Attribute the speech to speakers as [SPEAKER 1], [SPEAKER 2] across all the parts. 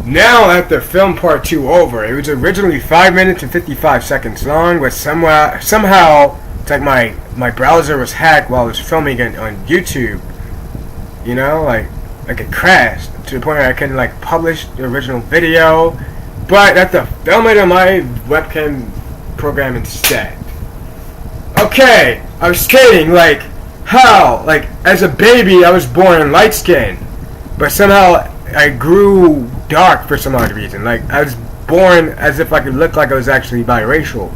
[SPEAKER 1] now that the film part 2 over, it was originally 5 minutes and 55 seconds long, but somehow it's like my browser was hacked while I was filming it on YouTube. You know, like it crashed to the point where I couldn't like publish the original video, but I had to film it on my webcam program instead. Okay, I was stating like how, like as a baby I was born light skinned, but somehow I grew dark for some odd reason. Like I was born as if I could look like I was actually biracial,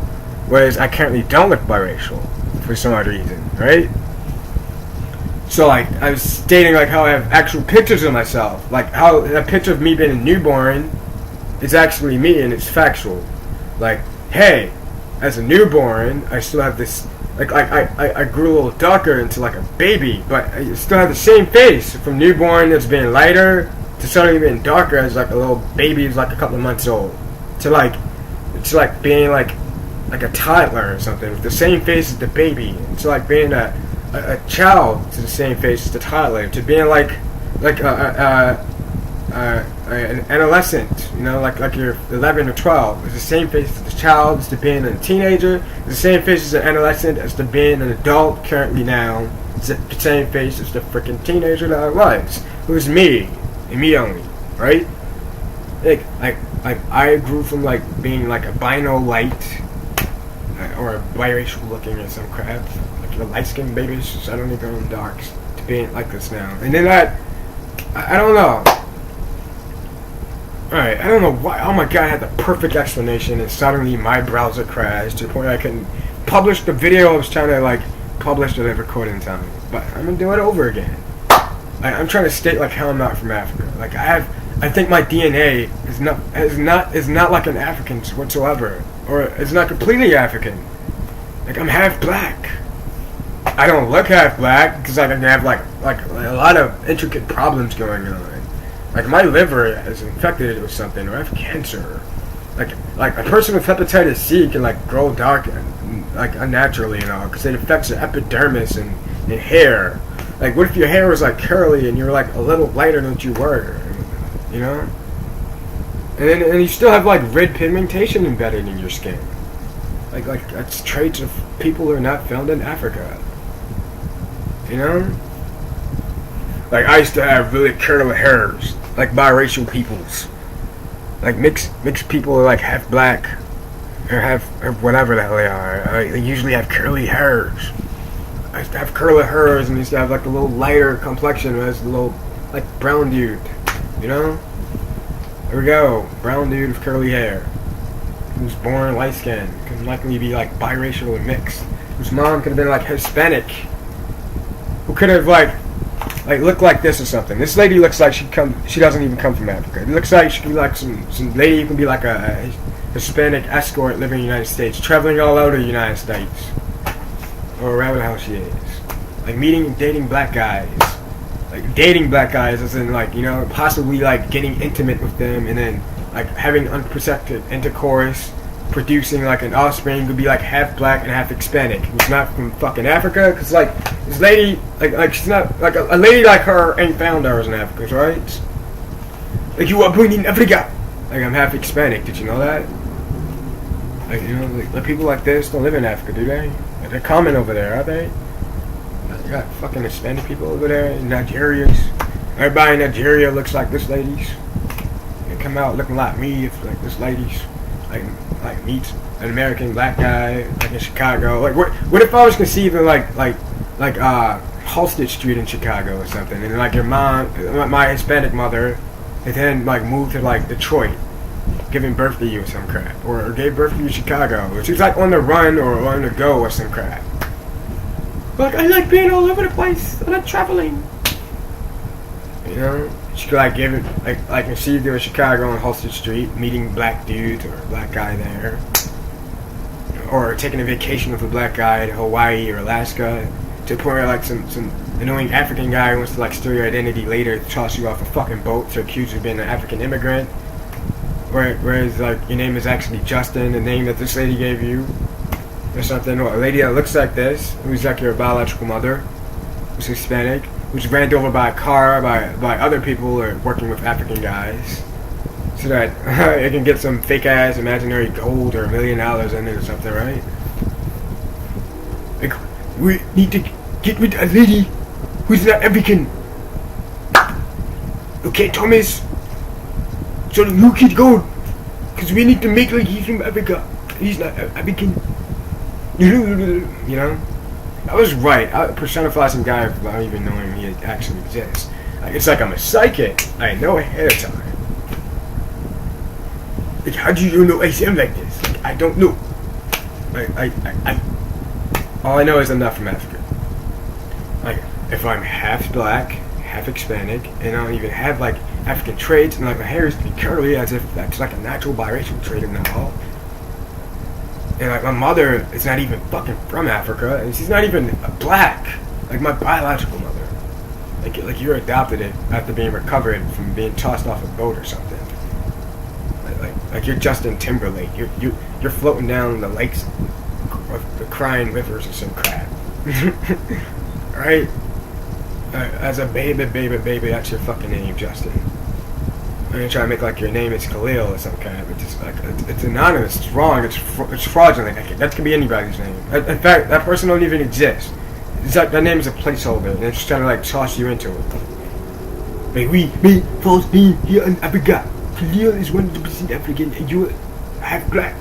[SPEAKER 1] whereas I currently don't look biracial for some odd reason, right? So like I was stating like how I have actual pictures of myself, like how a picture of me being a newborn is actually me and it's factual. Like, hey, as a newborn I still have this like I grew a little darker into like a baby, but I still have the same face from newborn as being lighter to suddenly being darker as like a little baby who's like a couple of months old to like being like a toddler or something with the same face as the baby. It's like being a child to the same face as the toddler, to being like an adolescent, you know, like you're 11 or 12. It's the same face as the child as to being a teenager. It's the same face as an adolescent as to being an adult currently now. It's the same face as the freaking teenager that I was. It was me and me only, right? Like I grew from like being like a bino light or a biracial looking or some crap, like the light skinned babies, so I don't even go in darks, to being like this now. And then I don't know. Alright, I don't know why. Oh my god, I had the perfect explanation and suddenly my browser crashed to the point where I couldn't publish the video I was trying to like publish at a recording time. But I'm gonna do it over again. I'm trying to state like how I'm not from Africa. Like I think my DNA is not like an African whatsoever, or it's not completely African. Like I'm half black. I don't look half black because I have like a lot of intricate problems going on. Like my liver is infected with something, or I have cancer. Like a person with hepatitis C can like grow dark and like unnaturally, you know, because it affects the epidermis and hair. Like what if your hair was like curly and you were like a little lighter than what you were, you know? And you still have like red pigmentation embedded in your skin. Like that's traits of people who are not found in Africa. You know? Like I used to have really curly hairs, like biracial peoples. Like mixed people are like half black or half or whatever the hell they are. They usually have curly hairs. I used to have curly hairs and used to have like a little lighter complexion as a little like brown dude. You know? There we go. Brown dude with curly hair. Who's born light skinned. Could likely be like biracial and mixed. Whose mom could have been like Hispanic. Who could have like looked like this or something. This lady looks like she doesn't even come from Africa. It looks like she could be like some lady who can be like a Hispanic escort living in the United States, traveling all over the United States. Or wherever the hell she is. Like meeting and dating black guys. Like dating black guys as in like, you know, possibly like getting intimate with them and then like having unprotected intercourse, producing like an offspring could be like half black and half Hispanic. Who's not from fucking Africa, because like this lady, like she's not like a lady like her ain't found ours in Africa, right? Like you are born in Africa. Like I'm half Hispanic. Did you know that? Like you know, like people like this don't live in Africa, do they? Like, they're common over there, are they? You got fucking Hispanic people over there in Nigerians. Everybody in Nigeria looks like this lady's. They come out looking like me, if like this lady's. Like meets an American black guy like in Chicago. Like what if I was conceiving like Halsted Street in Chicago or something, and like your mom, my Hispanic mother, and then like moved to like Detroit, giving birth to you or some crap, or gave birth to you in Chicago, or she's like on the run or on the go or some crap. Like I like being all over the place. I like traveling. You know. She could like give it like conceived her in Chicago on Halsted Street, meeting black dudes or a black guy there, or taking a vacation with a black guy to Hawaii or Alaska, to the point where like some annoying African guy wants to like steal your identity later, to toss you off a fucking boat to accuse you of being an African immigrant, whereas like your name is actually Justin, the name that this lady gave you, or something, or a lady that looks like this, who's like your biological mother, who's Hispanic, who's ran over by a car by other people or working with African guys. so that it can get some fake ass imaginary gold or $1 million in it or something, right? Like, we need to get with a lady who's not African. Okay, Thomas. So you keep going, cause we need to make like he's from Africa. He's not African. You know, I was right. I personify some guy without even knowing he actually exists. Like, it's like I'm a psychic. I know ahead of time. Like, how do you know I sound like this? Like, I don't know. All I know is I'm not from Africa. Like, if I'm half black, half Hispanic, and I don't even have like African traits, and like my hair is curly as if that's like a natural biracial trait and all. And like my mother is not even fucking from Africa, and she's not even black. Like my biological mother. Like you're adopted it after being recovered from being tossed off a boat or something. Like you're Justin Timberlake. You're floating down the lakes of the crying rivers or some crap. Right? As a baby, that's your fucking name, Justin. I'm gonna try to make like your name is Khalil or some kind, but just like it's anonymous, it's wrong, it's fraudulent. That could be anybody's name. In fact, that person don't even exist. It's like that name is a placeholder, and it's just trying to like toss you into it. Like me, false name here in Africa. Khalil is 100% African, and you're half black.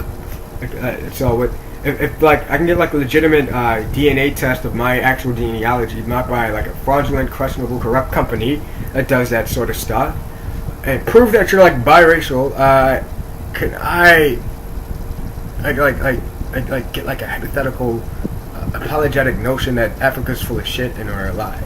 [SPEAKER 1] So what? If like I can get like a legitimate DNA test of my actual genealogy, not by like a fraudulent, questionable, corrupt company that does that sort of stuff, and prove that you're like biracial, can I get like a hypothetical apologetic notion that Africa's full of shit and are lies,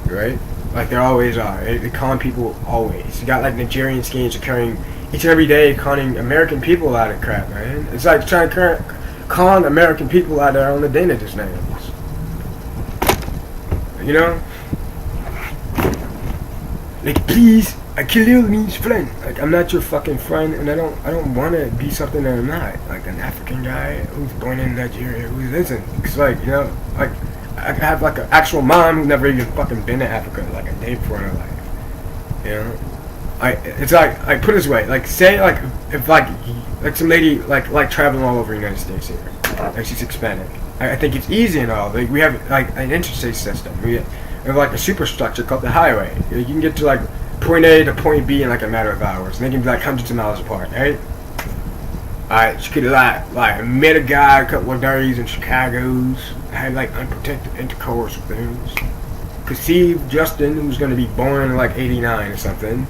[SPEAKER 1] right? Like they always are. They con people always. You got like Nigerian schemes occurring each and every day, conning American people out of crap, man. It's like trying to con American people out of their own identities names. You know? Like, please, Khalil means friend. Like, I'm not your fucking friend, and I don't want to be something that I'm not. Like an African guy who's born in Nigeria who isn't. It's like, you know, like I have like an actual mom who never even fucking been to Africa like a day before in her life. You know? It's like put it this way, like say like if like some lady like traveling all over the United States here, like she's Hispanic. I think it's easy and all. Like we have like an interstate system. We have like a superstructure called the highway. You can get to like point A to point B in like a matter of hours, and they can be like hundreds of miles apart, right? She could like met a guy a couple of days in Chicago's, had like unprotected intercourse with him, conceived Justin, who was going to be born in like '89 or something.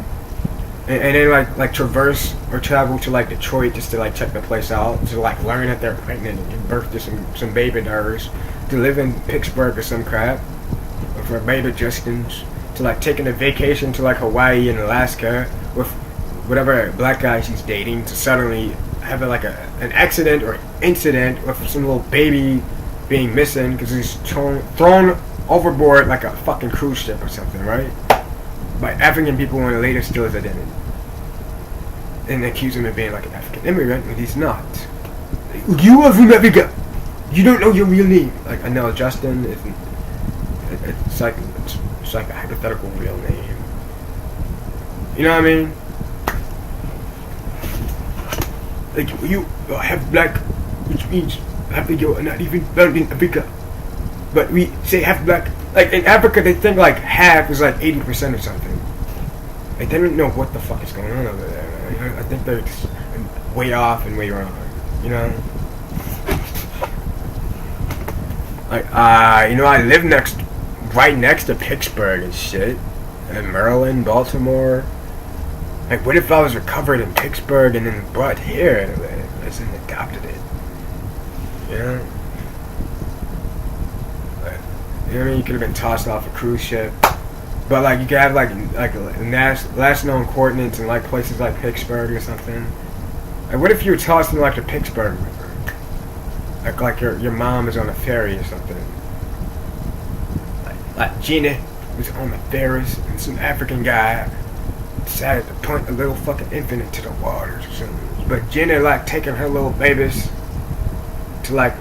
[SPEAKER 1] And then like traverse or travel to like Detroit just to like check the place out, to like learn that they're pregnant and give birth to some baby daughters, to live in Pittsburgh or some crap, or for baby Justins, to like taking a vacation to like Hawaii and Alaska with whatever black guy she's dating, to suddenly have an accident or incident with some little baby being missing because he's thrown overboard like a fucking cruise ship or something, right? By African people when later steal his identity. And accuse him of being like an African immigrant when he's not. You are from Africa! You don't know your real name! Like, I know Justin isn't. It's like a hypothetical real name. You know what I mean? Like, you have black, which means half of you are not even found in Africa. But we say half black. Like, in Africa, they think, like, half is, like, 80% or something. Like, they don't know what the fuck is going on over there, man. I think they're just way off and way wrong, you know? Like, you know, I live right next to Pittsburgh and shit. And Maryland, Baltimore. Like, what if I was recovered in Pittsburgh and then brought here and adopted it? You know? You know what I mean? You could have been tossed off a cruise ship. But, like, you could have, like last known coordinates in, like, places like Pittsburgh or something. Like, what if you were tossed in, like, the Pittsburgh River? Like your mom is on a ferry or something. Like Gina was on the ferries and some African guy decided to point a little fucking infant into the waters or something. But Gina, like, taking her little babies to, like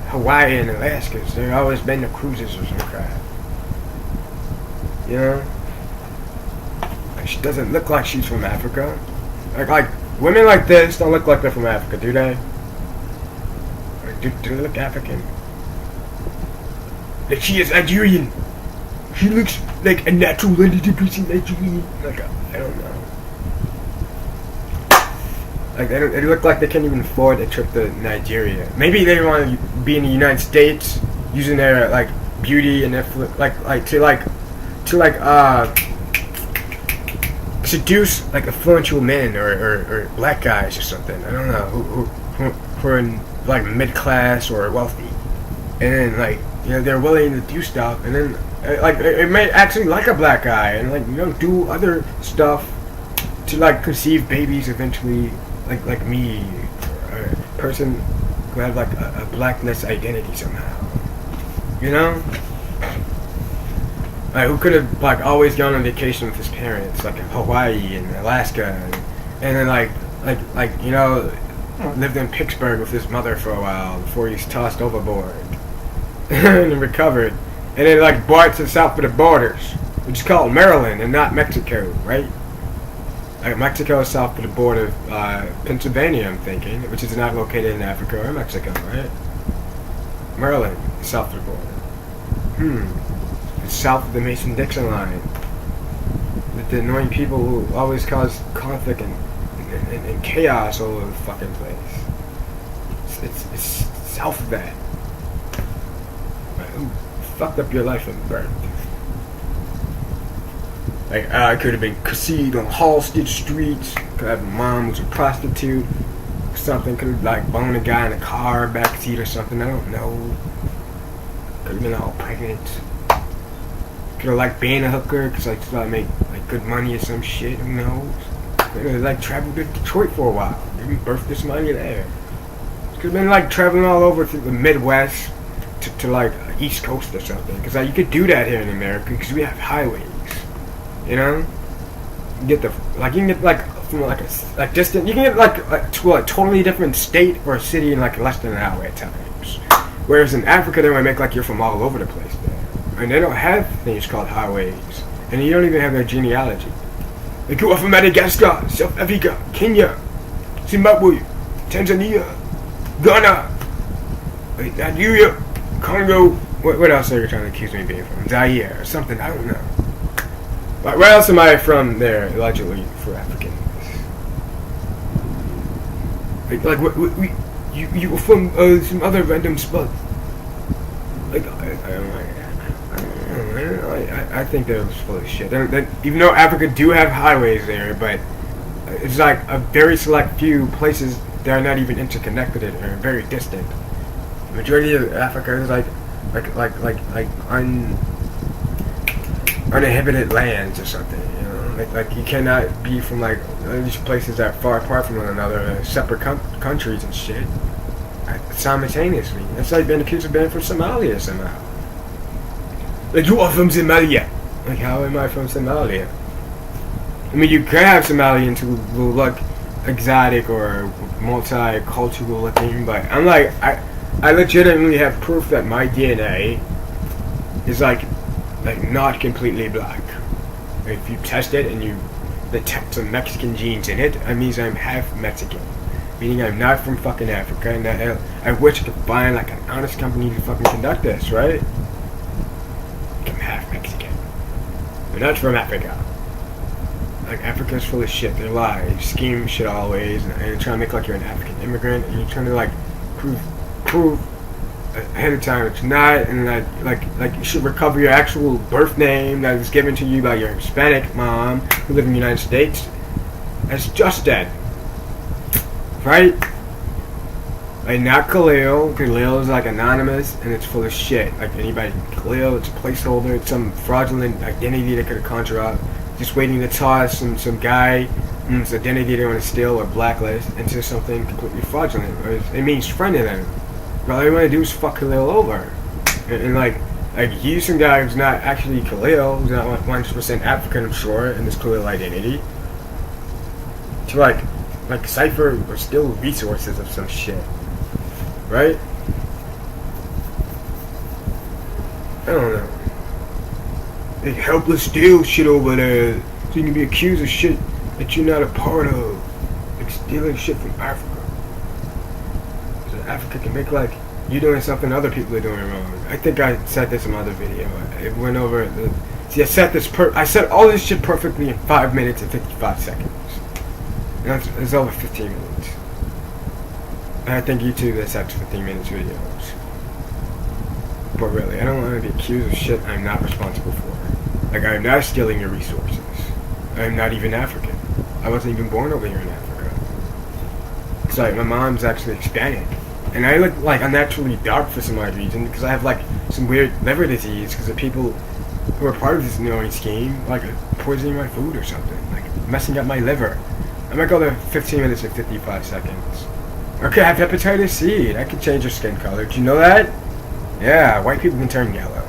[SPEAKER 1] Hawaii and Alaska. So they've always been to cruises or some crap. You know? Like, she doesn't look like she's from Africa. Like women like this don't look like they're from Africa, do they? Or do they look African? Like she is Nigerian. She looks like a natural 100% Nigerian. Like I don't know. Like they look like they can't even afford a trip to Nigeria. Maybe they want to be in the United States using their like beauty and to seduce like influential men or black guys or something. I don't know who are in like mid class or wealthy, and then like they're willing to do stuff, and then like it may actually like a black guy and like do other stuff to like conceive babies eventually, like me, or a person who had like a blackness identity somehow, like who could have like always gone on vacation with his parents, like in Hawaii and Alaska, and then lived in Pittsburgh with his mother for a while before he's tossed overboard and recovered, and then like brought to the south of the borders, which is called Maryland and not Mexico, right? Like Mexico is south of the border of Pennsylvania, I'm thinking, which is not located in Africa or Mexico, right? Maryland, south of the border. It's south of the Mason-Dixon line. With the annoying people who always cause conflict and chaos all over the fucking place. It's south of that. Who fucked up your life from birth? Like, I could have been conceived on Halstead streets. Could have a mom who's a prostitute. Or something. Could have, like, boned a guy in a car, backseat or something. I don't know. Could have been all pregnant. Could have, like, been a hooker because, like, to make, like, good money or some shit. Who knows? Could have, like, traveled to Detroit for a while. Maybe birthed this money there. Could have been, like, traveling all over through the Midwest to like, East Coast or something. Because, like, you could do that here in America because we have highways. You can get from like a distant. You can get like to a totally different state or a city in like less than an hour at times. Whereas in Africa, they might make like you're from all over the place there, and they don't have things called highways, and you don't even have their genealogy. Like you are from Madagascar, South Africa, Kenya, Zimbabwe, Tanzania, Ghana, Nigeria, Congo. What else are you trying to accuse me of being from? Zaire or something? I don't know. Where else am I from there, allegedly, for Africans? Like you were from some other random spot. Like, I think that was full of shit. Even though Africa do have highways there, but it's like a very select few places that are not even interconnected or very distant. The majority of Africa is uninhabited lands or something, like you cannot be from like these places that are far apart from one another, separate countries and shit, simultaneously. It's like being accused of being from Somalia somehow. Like you are from Somalia. Like how am I from Somalia? I mean, you can have Somalians who will look exotic or multicultural looking, but I'm like I legitimately have proof that my DNA is like not completely black. If you test it and you detect some Mexican genes in it, that means I'm half Mexican. Meaning I'm not from fucking Africa, and I wish I could find like an honest company to fucking conduct this, right? I'm half Mexican. But not from Africa. Like Africa's full of shit, they lie, you scheme shit always, and you're trying to make like you're an African immigrant, and you're trying to like prove ahead of time it's not, and like you should recover your actual birth name that was given to you by your Hispanic mom who lived in the United States. That's just dead, right? Like not Khalil. Khalil is like anonymous and it's full of shit. Like anybody, Khalil, it's a placeholder. It's some fraudulent identity they could have conjured up, just waiting to toss some guy whose identity they want to steal or blacklist into something completely fraudulent. Or it means friend to them. All they want to do is fuck Khalil over, and like use some guy who's not actually Khalil, who's not 100% African, I'm sure, in this Khalil identity, to like cipher or steal resources of some shit, right? I don't know. They helpless steal shit over there, so you can be accused of shit that you're not a part of. like stealing shit from Africa. So Africa can make like you doing something other people are doing wrong. I think I said this in my other video. It went over the. See, I said all this shit perfectly in 5 minutes and 55 seconds. And it's over 15 minutes. And I think YouTube accepts 15 minutes videos. But really, I don't want to be accused of shit I'm not responsible for. Like, I'm not stealing your resources. I'm not even African. I wasn't even born over here in Africa. It's like, my mom's actually Hispanic. And I look, like, unnaturally dark for some odd reason, because I have, like, some weird liver disease, because of people who are part of this annoying scheme, like, poisoning my food or something. Like, messing up my liver. I might go there 15 minutes and 55 seconds. Okay, I have hepatitis C. That could change your skin color. Did you know that? Yeah, white people can turn yellow.